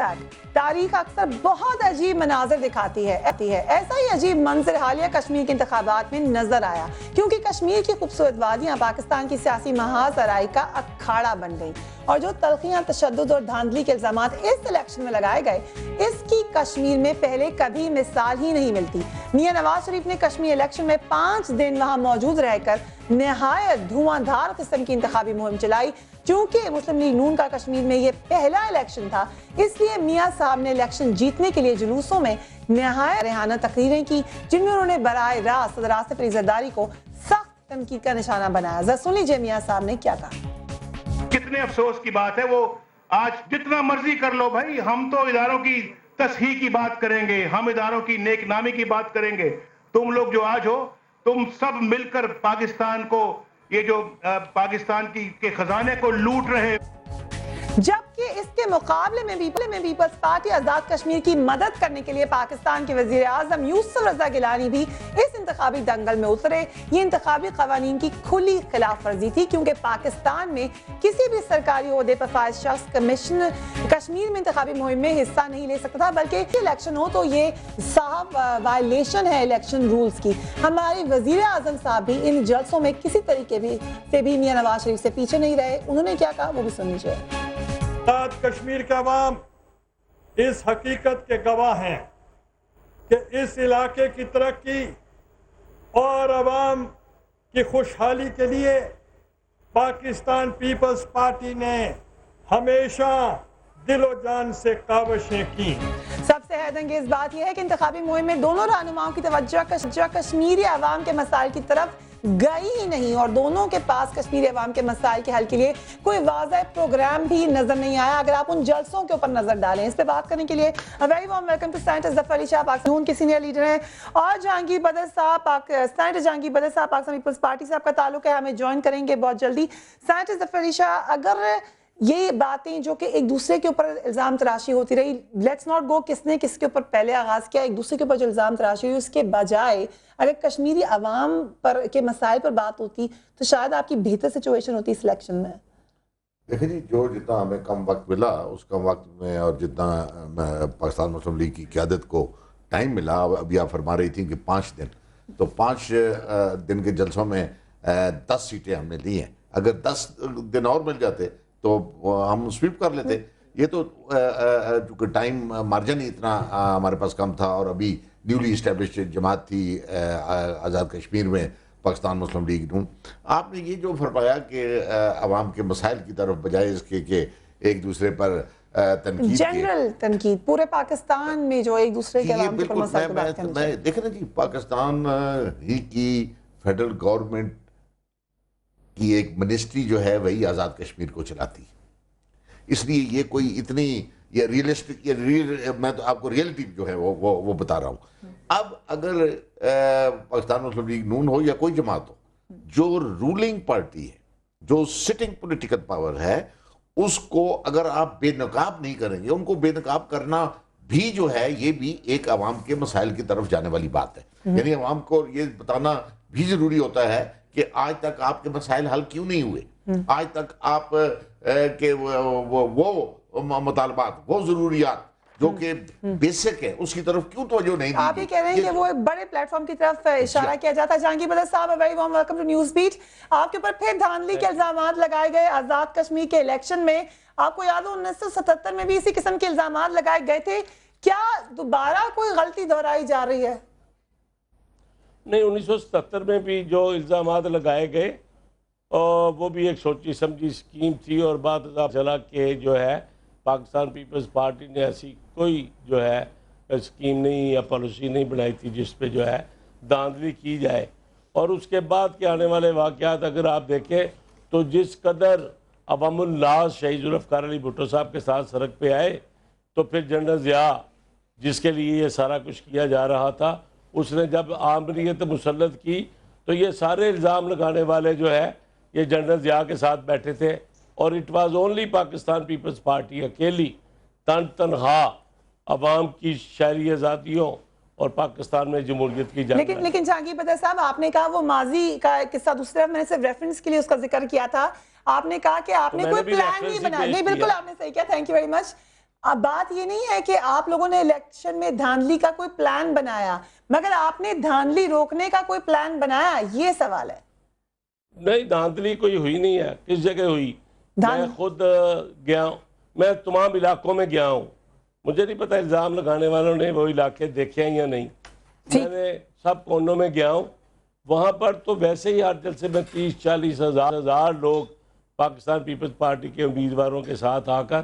Back. तारीख अक्सर बहुत अजीब मनाजिर दिखाती है। ऐसा ही अजीब मंजर हालिया कश्मीर के इंतखाबात में नजर आया, क्योंकि कश्मीर की खूबसूरत वादियां पाकिस्तान की सियासी महासराई का अखाड़ा बन गई और जो तल्खियां, तशद्दुद और धांधली के इल्जामात इस इलेक्शन में लगाए गए, इसकी कश्मीर में पहले कभी मिसाल ही नहीं मिलती। मियां नवाज शरीफ ने कश्मीर इलेक्शन में 5 दिन वहां मौजूद रहकर निहायत धुआंधार किस्म की इंतखाबी मुहिम चलाई। चूंकि मुस्लिम लीग नून का कश्मीर में ये पहला इलेक्शन था, इसलिए मियां साहब ने इलेक्शन जीतने के लिए जुलूसों में निहायत रेहाना तकरीरें की, जिनमें उन्होंने बराए रास्त सदर आसिफ अली जरदारी को सख्त तनकीद का निशाना बनाया। जरा सुन लीजिए मियां साहब ने क्या कहा। कितने अफसोस की बात है, वो आज जितना मर्जी कर लो भाई, हम तो इदारों की तस्हीह की बात करेंगे, हम इदारों की नेकनामी की बात करेंगे। तुम लोग जो आज हो, तुम सब मिलकर पाकिस्तान को, ये जो पाकिस्तान के खजाने को लूट रहे। जबकि इसके मुकाबले में पीपल्स पार्टी आजाद कश्मीर की मदद करने के लिए पाकिस्तान के वजीर आजम यूसुफ रजा गिलानी भी इस इंतखाबी दंगल में उतरे। ये इंतखाबी कवानीन की खुली खिलाफ वर्जी थी, क्योंकि पाकिस्तान में किसी भी सरकारी ओहदे पर फाइज शख्स कमीशन कश्मीर में इंतखाबी मुहिम में हिस्सा नहीं ले सकता था, बल्कि इलेक्शन हो तो ये साहब वायलेशन है इलेक्शन रूल्स की। हमारे वजीर आजम साहब भी इन जलसों में किसी तरीके से भी मियां नवाज शरीफ से पीछे नहीं रहे। उन्होंने क्या कहा वो भी सुन लीजिए। आजाद कश्मीर का अवाम इस हकीकत के गवाह हैं कि इस इलाके की तरक्की और अवाम की खुशहाली के लिए पाकिस्तान पीपल्स पार्टी ने हमेशा दिलो जान से काविशें की। सबसे हैरतअंगेज बात यह है कि इंतखाबी मुहिम में दोनों रहनुमाओं की तवज्जो कश्मीरी अवाम के मसाइल की तरफ गई ही नहीं, और दोनों के पास कश्मीरी अवाम के मसाइल के हल के लिए कोई वाज़ह प्रोग्राम भी नजर नहीं आया। अगर आप उन जलसों के ऊपर नजर डालें, इस पे बात करने के लिए very warm welcome to senator Zafar Ali Shah, Pakistan के सीनियर लीडर हैं, और जहांगीर बदर साहब, सेनेटर जहांगीर बदर साहब पाकिस्तान पीपल्स पार्टी से आपका ताल्लुक है, हमें ज्वाइन करेंगे बहुत जल्दी। सेनेटर ज़फ़र अली शाह, अगर ये बातें जो कि एक दूसरे के ऊपर इल्ज़ाम तराशी होती रही, लेट्स नॉट गो किसने किसके ऊपर पहले आगाज़ किया, एक दूसरे के ऊपर जो इल्ज़ाम तराशी हुई, उसके बजाय अगर कश्मीरी अवाम पर के मसाइल पर बात होती तो शायद आपकी बेहतर सिचुएशन होती इस इलेक्शन में। देखिए जी, जो जितना हमें कम वक्त मिला उस कम वक्त में, और जितना पाकिस्तान मुस्लिम लीग की क़यादत को टाइम मिला, अभी आप फरमा रही थी कि 5 दिन, तो 5 दिन के जलसों में 10 सीटें हमने ली हैं। अगर 10 दिन और मिल जाते तो हम स्वीप कर लेते। ये तो चूँकि टाइम मार्जिन ही इतना हमारे पास कम था, और अभी न्यूली इस्टेब्लिश्ड जमात थी आज़ाद कश्मीर में पाकिस्तान मुस्लिम लीग नून। आपने ये जो फरमाया कि अवाम के मसाइल की तरफ बजाय इसके कि एक दूसरे पर तनकीद, जनरल तनकीद पूरे पाकिस्तान में जो एक दूसरे के अवाम के ऊपर मसाइल पर बात करनी चाहिए। देखें ना जी, पाकिस्तान ही की फेडरल गवर्नमेंट की एक मिनिस्ट्री जो है वही आज़ाद कश्मीर को चलाती है, इसलिए ये कोई इतनी ये रियलिस्टिक, मैं तो आपको रियलिटी जो है वो बता रहा हूँ। अब अगर पाकिस्तान मुस्लिम लीग नून हो या कोई जमात हो, जो रूलिंग पार्टी है, जो सिटिंग पॉलिटिकल पावर है, उसको अगर आप बेनकाब नहीं करेंगे, उनको बेनकाब करना भी जो है ये भी एक अवाम के मसाइल की तरफ जाने वाली बात है। यानी अवाम को ये बताना भी जरूरी होता है कि आज तक आपके मसाइल हल क्यों नहीं हुए, आज तक आप के वो मुतालबात, वो जरूरियात जो कि बेसिक है, उसकी तरफ क्यों तवज्जो नहीं दी। आप ही कह रहे हैं कि वो एक बड़े प्लेटफॉर्म की तरफ इशारा किया जाता है। Jahangir Badar sahab, very warm welcome to News Beat. आपके ऊपर फिर धांधली के इल्जामात लगाए गए आजाद कश्मीर के इलेक्शन में। आपको याद हो 1977 में भी इसी किस्म के इल्जामात लगाए गए थे। क्या दोबारा कोई गलती दोहराई जा रही है? नहीं, 1977 में भी जो इल्जामात लगाए गए और वो भी एक सोची समझी स्कीम थी, और बात चला के जो है पाकिस्तान पीपल्स पार्टी ने ऐसी कोई जो है स्कीम नहीं या पॉलिसी नहीं बनाई थी जिस पे जो है धांधली की जाए। और उसके बाद के आने वाले वाक़यात अगर आप देखें तो जिस कदर अवामुल्लाह शहीद जुल्फ़िकार अली भुट्टो साहब के साथ सड़क पे आए, तो फिर जनरल ज़िया जिसके लिए ये सारा कुछ किया जा रहा था, उसने जब आमरीत मुसल्लत की तो ये सारे इल्ज़ाम लगाने वाले जो है ये जनरल ज़िया के साथ बैठे थे, और it was only Pakistan Peoples Party अकेली तनहा अवाम की शहरी आज़ादियों और पाकिस्तान में जमहूरियत की जंग। लेकिन जहांगीर बदर साहब, आपने कहा वो माजी का किस्सा, दूसरा मैंने सिर्फ रेफरेंस के लिए उसका जिक्र किया था। आपने कहा कि आपने कोई प्लान नहीं बनाया। नहीं, बिल्कुल आपने सही किया, थैंक यू वेरी मच। اب بات یہ نہیں ہے کہ آپ لوگوں نے الیکشن میں دھاندلی کا کوئی پلان بنایا، مگر آپ نے دھاندلی روکنے کا کوئی پلان بنایا، یہ سوال ہے۔ نہیں، دھاندلی کوئی ہوئی نہیں ہے۔ کس جگہ ہوئی؟ میں خود گیا ہوں، میں تمام علاقوں میں گیا ہوں، مجھے نہیں پتہ الزام لگانے والوں نے وہ علاقے دیکھے ہیں یا نہیں، میں نے سب کونوں میں گیا ہوں، وہاں پر تو ویسے ہی ہر جلسے میں 30-40 ہزار لوگ پاکستان پیپلز پارٹی کے امیدواروں کے ساتھ آ کر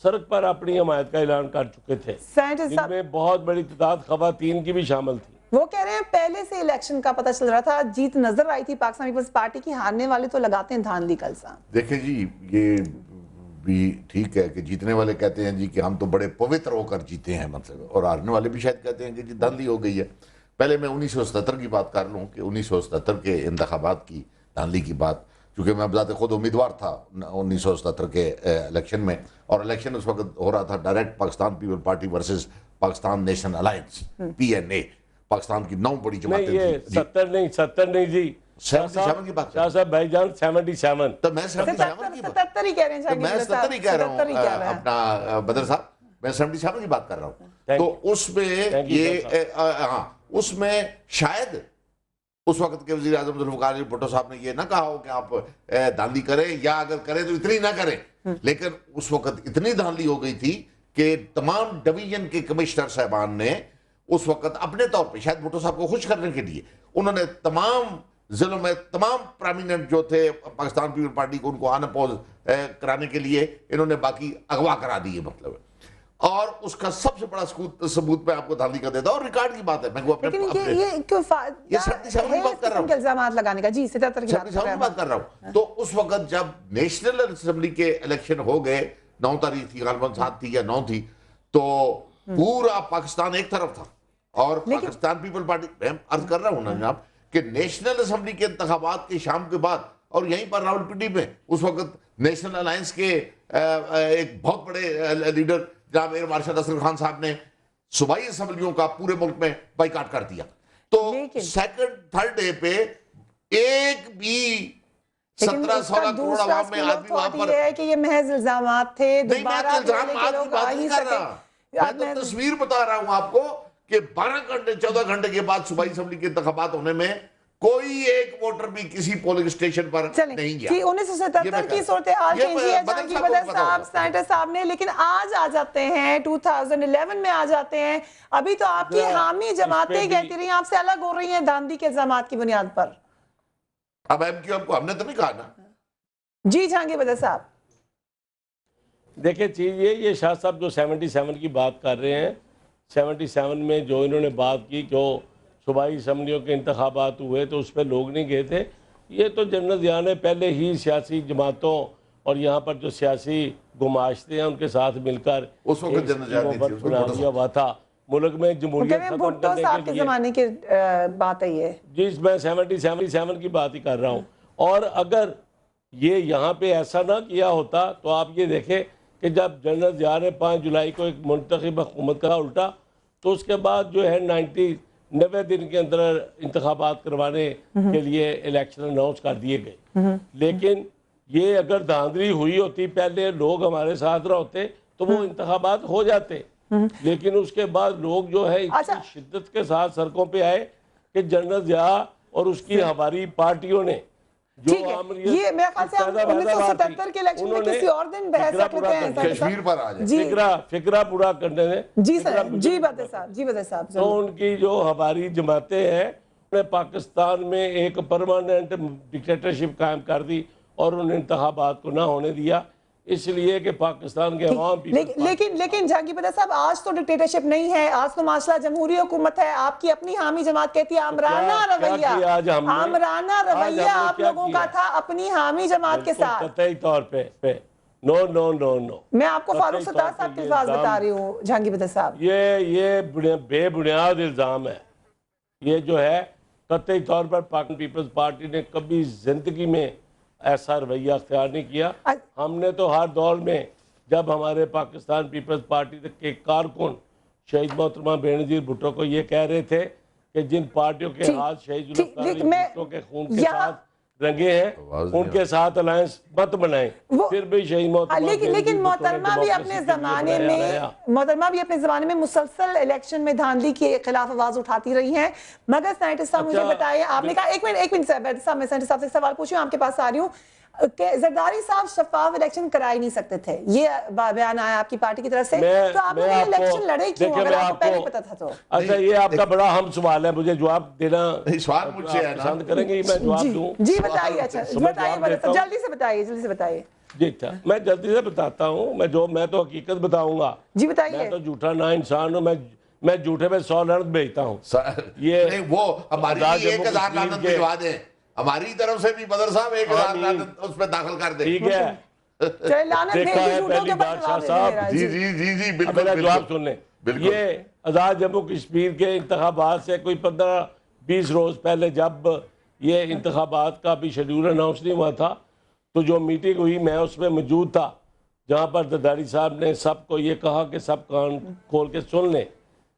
سڑک پر اپنی حمایت کا اعلان کر چکے تھے، جن میں بہت بڑی تعداد خواتین کی بھی شامل تھی۔ وہ کہہ رہے ہیں پہلے سے الیکشن کا پتہ چل رہا تھا، جیت نظر آئی تھی پاکستان پیپلز پارٹی کی، ہارنے والے تو لگاتے ہیں دھاندلی کا الزام۔ دیکھیں جی، یہ بھی ٹھیک ہے کہ جیتنے والے کہتے ہیں جی کہ ہم تو بڑے پوتر ہو کر جیتے ہیں مطلب، اور ہارنے والے بھی شاید کہتے ہیں کہ جی دھاندلی ہو گئی ہے۔ پہلے میں 1977 کی بات کر لوں کہ 1977 کے انتخابات کی دھاندلی کی بات، چونکہ میں بذات خود امیدوار تھا 1977 کے الیکشن میں، اور الیکشن اس وقت ہو رہا تھا direct Pakistan People Party versus Pakistan National Alliance PNA، Pakistan کی 9 بڑی جماعتیں نہیں، یہ 70 نہیں جی، 77 کی بات شاہ صاحب بھائی جان 77۔ تو میں 77 کی بات 77 ہی کہہ رہے ہیں، تو میں 77 ہی کہہ رہا ہوں اپنا بدر صاحب، میں 77 کی بات کر رہا ہوں۔ تو اس میں یہ ہاں، اس میں شاید اس وقت کے وزیر اعظم ذوالفقار علی بھٹو صاحب نے یہ نہ کہا ہو کہ آپ دھاندلی کریں، یا اگر کریں تو اتنی نہ کریں، لیکن اس وقت اتنی دھاندلی ہو گئی تھی کہ تمام ڈویژن کے کمشنر صاحبان نے اس وقت اپنے طور پہ شاید بھٹو صاحب کو خوش کرنے کے لیے انہوں نے تمام ضلعوں میں تمام پرامیننٹ جو تھے پاکستان پیپل پارٹی کو ان کو انپوز کرانے کے لیے انہوں نے باقی اغوا کرا دیے مطلب، اور اس کا سب سے بڑا ثبوت میں آپ کو دھاندلی کا دیتا ہوں، اور ریکارڈ کی بات ہے، میں کو اپنے یہ 77 کی بات کر رہا ہوں، الزامات لگانے کا جی 77 کی بات کر رہا ہوں۔ تو اس وقت جب نیشنل اسمبلی کے الیکشن ہو گئے، 9 تاریخ تھی غالباً، 7 تھی یا 9 تھی، تو پورا پاکستان ایک طرف تھا، اور پاکستان پیپل پارٹی، میں عرض کر رہا ہوں نا جناب کہ نیشنل اسمبلی کے انتخابات کے شام کے بعد، اور یہیں پر راولپنڈی میں اس وقت نیشنل الائنس کے ایک بہت بڑے لیڈر جناب ایئر مارشل اسرار خان صاحب نے صوبائی اسمبلیوں کا پورے ملک میں بائیکاٹ کر دیا، تو سیکنڈ تھرڈ ڈے پہ ایک بھی 17-16 کروڑ عوام میں آدمی وہاں پر ہے کہ یہ محض الزامات تھے، نہیں، میں تو الزامات کی بات نہیں کر رہا، میں تو تصویر بتا رہا ہوں آپ کو کہ 12 گھنٹے 14 گھنٹے کے بعد صوبائی اسمبلی کے انتخابات ہونے میں کوئی ایک ووٹر بھی کسی پولنگ اسٹیشن پر نہیں گیا۔ 1977 کی صورتحال چینجی ہے جہاں کی بدر صاحب سینیٹر صاحب نے، لیکن آج آ جاتے ہیں 2011 میں آ جاتے ہیں، ابھی تو آپ کی حامی جماعتیں کہتی رہی ہیں آپ سے الگ ہو رہی ہیں دھاندلی کے الزامات کی بنیاد پر۔ اب MQM کو ہم نے تو نہیں کہا نا۔ جی جہانگیر بدر صاحب دیکھیں چیز یہ شاہ صاحب جو 77 کی بات کر رہے ہیں، 77 میں جو انہوں نے بات کی، جو صوبائی اسمبلیوں کے انتخابات ہوئے تو اس پہ لوگ نہیں گئے تھے، یہ تو جنرل ضیاء نے پہلے ہی سیاسی جماعتوں اور یہاں پر جو سیاسی گماشتے ہیں ان کے ساتھ مل کر اس وقت جنرل ضیاء نہیں تھی، بنا دیا ہوا تھا ملک میں جمہوریت ختم بھٹو کرنے صاحب کے کے لیے۔ زمانے کی بات ہے یہ جی، میں 77 کی بات ہی کر رہا ہوں، اور اگر یہ یہاں پہ ایسا نہ کیا ہوتا تو آپ یہ دیکھیں کہ جب جنرل ضیاء نے 5 جولائی کو ایک منتخب حکومت کا الٹا، تو اس کے بعد جو ہے 90 دن کے اندر انتخابات کروانے کے لیے الیکشن اناؤنس کر دیے گئے، لیکن یہ اگر دھاندلی ہوئی ہوتی، پہلے لوگ ہمارے ساتھ رہ ہوتے تو وہ انتخابات ہو جاتے، لیکن اس کے بعد لوگ جو ہے اتنی شدت کے ساتھ سڑکوں پہ آئے کہ جنرل ضیاء اور اس کی ہماری پارٹیوں نے جو یہ میرے خیال سے ہم 1977 کے الیکشن میں کسی اور دن بحث رکھ لیتے ہیں کشمیر پر آ جائے فکرہ پورا کرنے دیں۔ جی سر، جی بدر صاحب تو ان کی جو ہماری جماعتیں ہیں انہوں نے پاکستان میں ایک پرماننٹ ڈکٹیٹرشپ قائم کر دی اور ان انتخابات کو نہ ہونے دیا، اس لیے کہ پاکستان کے عوام لیکن جہانگیر بدر صاحب آج تو ڈکٹیٹرشپ نہیں ہے، آج تو ماشاءاللہ جمہوری حکومت ہے، آپ کی اپنی حامی جماعت کہتی ہے آمرانہ رویہ آپ لوگوں کا تھا اپنی حامی جماعت کے ساتھ۔ قطعی طور پہ نو نو نو نو میں آپ کو فاروق ستار صاحب کے الفاظ بتا رہی ہوں جہانگیر بدر صاحب، یہ بے بنیاد الزام ہے، یہ جو ہے قطعی طور پر پاکستان پیپلز پارٹی نے کبھی زندگی میں ایسا رویہ اختیار نہیں کیا۔ ہم نے تو ہر دور میں جب ہمارے پاکستان پیپلز پارٹی کے کارکن شہید محترمہ بینظیر بھٹو کو یہ کہہ رہے تھے کہ جن پارٹیوں کے ہاتھ شہید ذوالفقار علی بھٹو کے خون کے ساتھ रंगे हैं, उनके साथ अलायंस मत बनाएं, फिर भी शहीद मोहतरमा लेकिन मोहतरमा भी अपने ज़माने में मुसलसल इलेक्शन में धांधली के खिलाफ आवाज उठाती रही हैं। मगर सेनेटर साहब मुझे बताइए, आपने कहा एक मिनट साहब, मैं सेनेटर साहब से सवाल पूछूं, आपके पास आ रही हूँ, जरदारी साहब शफाफ इलेक्शन करा ही नहीं सकते थे, ये बयान आया आपकी पार्टी की तरफ से, तो आपने ये इलेक्शन लड़े क्यों अगर आपको पहले पता था तो? अच्छा, ये आपका बड़ा अहम सवाल है, मुझे जवाब देना सवाल मुझसे है ना, पसंद करेंगे, मैं जवाब दूं? जी बताइए। अच्छा बताइए, जल्दी से बताइए। जी अच्छा, मैं जल्दी से बताता हूँ, मैं तो हकीकत बताऊंगा जी, बताइए। मैं तो झूठा ना इंसान हूँ, मैं झूठे में 100 लानत भेजता हूँ। ये वो हमारी 1000 लानत भिजवा दें, हमारी तरफ से भी बदर साहब 1000 लानत उस पर दाखिल कर दे। ठीक है, देखा है पहली बार शाह साहब, जी बिल्कुल, मेरा जवाब सुन लें। ये आज़ाद जम्मू कश्मीर के इंतखाबात से कोई 15-20 रोज पहले जब ये इंतखाबात का भी शेड्यूल अनाउंस नहीं हुआ था, तो जो मीटिंग हुई मैं उसमें मौजूद था, जहाँ पर जरदारी साहब ने सबको ये कहा कि सब कान खोल के सुन लें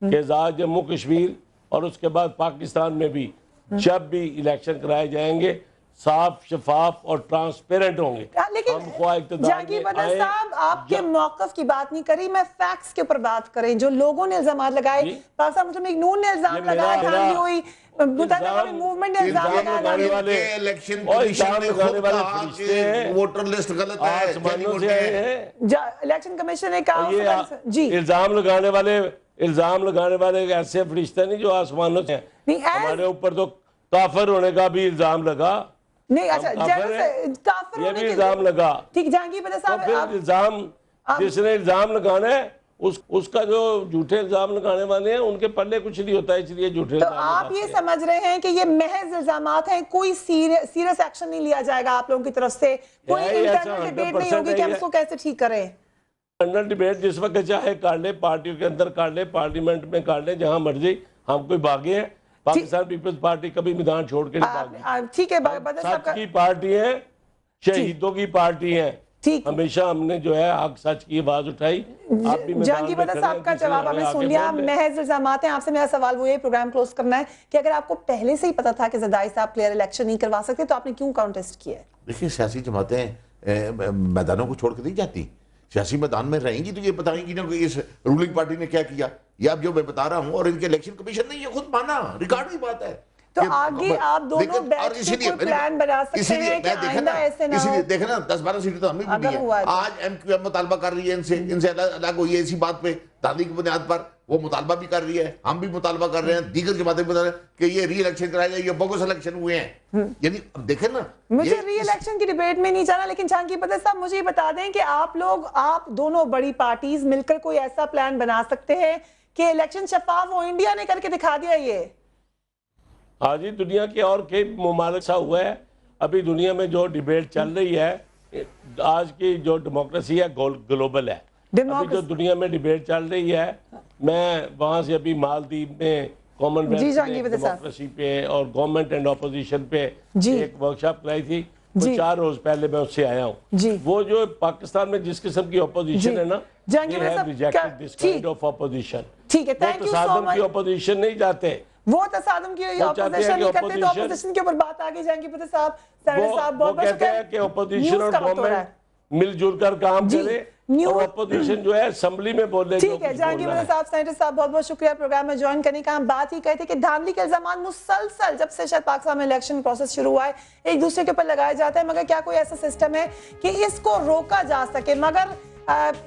कि आज़ाद जम्मू कश्मीर और उसके बाद पाकिस्तान में भी जब भी इलेक्शन कराए जाएंगे साफ, शफाफ और ट्रांसपेरेंट होंगे। लेकिन जहांगीर बदर साहब, आपके मौक़िफ़ की बात नहीं करी, मैं फैक्ट्स के ऊपर बात करें। जो लोगों ने इल्जाम लगाए, पाकिस्तान मुस्लिम लीग नून ने इल्जाम लगाया, धांधली हुई, मूवमेंट ने इल्जाम लगाया, इलेक्शन कमीशन ने खुद कहा कि वोटर लिस्ट गलत है, इलेक्शन कमीशन ने कहा। जी, इल्जाम लगाने वाले ऐसे फरिश्ते नहीं जो आसमानों से हैं। हमारे ऊपर तो काफिर होने का भी इल्जाम लगा। नहीं, अच्छा, काफिर ये भी इल्जाम लगा। ठीक, जहांगीर बदर साहब, फिर इल्जाम जिसने इल्जाम लगाना है उसका जो झूठे इल्जाम लगाने वाले हैं उनके पल्ले कुछ नहीं होता है, इसलिए झूठे। तो आप ये समझ रहे हैं कि ये महज इल्जामात हैं, कोई सीरियस एक्शन नहीं लिया जाएगा आप लोगों की तरफ से, कोई इंटरनल डिबेट नहीं होगी कि हम इसको कैसे ठीक करें? इंटरनल डिबेट जिस वक्त चाहे कर ले, पार्टियों के अंदर कर ले, पार्लियामेंट में कर ले, जहां मर्जी। हम कोई भागे हैं? पाकिस्तान पीपल्स पार्टी कभी मैदान छोड़ के नहीं भागी। ठीक है, बदर साहब सच की पार्टी है, शहीदों की पार्टी है, हमेशा हमने जो है हक सच की आवाज उठाई। जहांगीर बदर साहब का जवाब हमने सुन लिया, महज इल्जामात हैं। आपसे मेरा सवाल वो है, प्रोग्राम क्लोज करना है, कि अगर आपको पहले से ही पता था कि जरदारी साहब क्लियर इलेक्शन नहीं करवा सकते, तो आपने क्यों कॉन्टेस्ट किया? देखिए, सियासी जमातें मैदानों को छोड़ के नहीं जाती, सियासी मैदान में रहेंगी तो ये बताएंगी ना कि इस रूलिंग पार्टी ने क्या किया। ये अब जो मैं बता रहा हूँ, और इनके इलेक्शन कमीशन ने ये खुद माना, रिकॉर्ड की बात है। तो आगे आप दोनों बैठ के कोई प्लान बना सकते हैं कि आइंदा ऐसे ना हो। इसीलिए देखे ना 10-12 सीटें तो हमें भी दी है। आज एमक्यूएम मुतालबा कर रही है इनसे अलग हुई है, इसी बात पे दादी की बुनियाद पर वो मुतालबा भी कर रही है, हम भी मुतालबा कर रहे हैं, दीगर जमातें बता रहे हैं कि ये री इलेक्शन कराया जाए, ये बोगस इलेक्शन हुए हैं। यानी अब देखें ना, मुझे री इलेक्शन की डिबेट में नहीं जाना, लेकिन जहांगीर बदर साहब मुझे बता दें कि आप दोनों बड़ी पार्टीज मिलकर कोई ऐसा प्लान बना सकते हैं कि इलेक्शन शफाफ हो। इंडिया ने करके दिखा दिया ये। हाँ जी, दुनिया के और कई मुमालिक सा हुआ है। अभी दुनिया में जो डिबेट चल रही है, आज की जो डेमोक्रेसी है ग्लोबल है। अभी जो दुनिया में डिबेट चल रही है, मैं वहाँ से अभी मालदीव में कॉमनवेल्थ डेमोक्रेसी पे और गवर्नमेंट एंड अपोजिशन पे एक वर्कशॉप कराई थी, 4 रोज पहले मैं उससे आया हूँ। वो जो पाकिस्तान में जिस किस्म की अपोजिशन है ना, rejected this kind of opposition. ठीक है, थैंक यू सो मच। की अपोजिशन नहीं जाते, वो तसादम की अपोजिशन नहीं करते, तो अपोजिशन के ऊपर बात आगे जाएंगी। बदर साहब, सेनेटर साहब, बहुत बहुत कहते हैं कि अपोजिशन और गवर्नमेंट मिलजुल कर काम करे, और अपोजिशन जो है असेंबली में बोले। ठीक है, जहांगीर बदर साहब, सेनेटर साहब, बहुत बहुत शुक्रिया प्रोग्राम में ज्वाइन करने का। हम बात ही कहते कि धांधली के इल्जाम मुसलसल जब से शायद पाकिस्तान में इलेक्शन प्रोसेस शुरू हुआ है एक दूसरे के ऊपर लगाए जाते हैं, मगर क्या कोई ऐसा सिस्टम है कि इसको रोका जा सके? मगर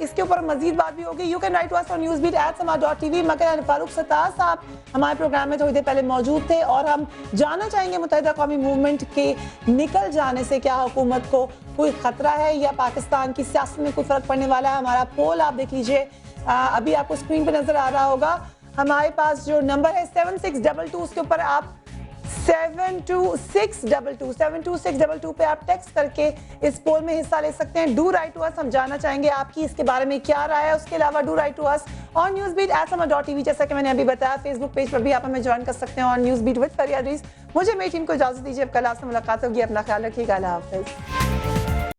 इसके ऊपर मजीद बात भी होगी। You can write to us on newsbeat@sama.tv। मगर फारूक सत्तार साहब हमारे प्रोग्राम में थोड़ी देर पहले मौजूद थे, और हम जानना चाहेंगे मुत्तहिदा कौमी मूवमेंट के निकल जाने से क्या हुकूमत को कोई खतरा है, या पाकिस्तान की सियासत में कोई फर्क पड़ने वाला है। हमारा पोल आप देख लीजिए, अभी आपको स्क्रीन पर नजर आ रहा होगा। हमारे पास जो नंबर है 7622, उसके ऊपर आप 72622 पे आप टेक्स्ट करके इस पोल में हिस्सा ले सकते हैं। डू राइट टू अस, हम जानना चाहेंगे आपकी इसके बारे में क्या राय है। उसके अलावा do write to us on newsbeat@sama.tv, जैसा कि मैंने अभी बताया, फेसबुक पेज पर भी आप हमें ज्वाइन कर सकते हैं ऑन न्यूज़बीट विद फरिया रीस। मुझे मेरी टीम को इजाजत दीजिए, अब कल आपसे मुलाकात होगी। अपना ख्याल रखिएगा, अल्लाह हाफिज़।